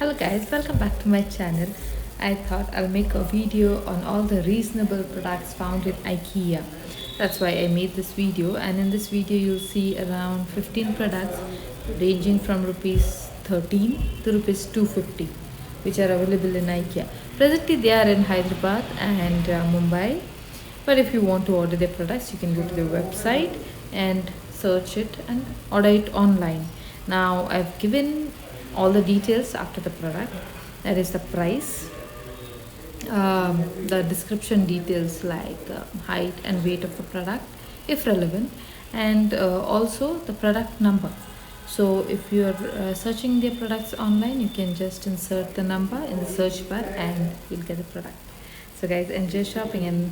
Hello guys, welcome back to my channel. I thought I'll make a video on all the reasonable products found in Ikea. That's why I made this video, and in this video you'll see around 15 products ranging from rupees 13 to rupees 250 which are available in Ikea. Presently they are in Hyderabad and Mumbai, but if you want to order their products you can go to their website and search it and order it online. Now I've given all the details after the product, that is the price, the description details like height and weight of the product if relevant, and also the product number. So if you're searching their products online, you can just insert the number in the search bar and you'll get the product. So guys, enjoy shopping, and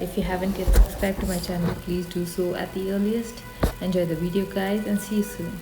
if you haven't yet subscribed to my channel, please do so at the earliest. Enjoy the video guys, and see you soon.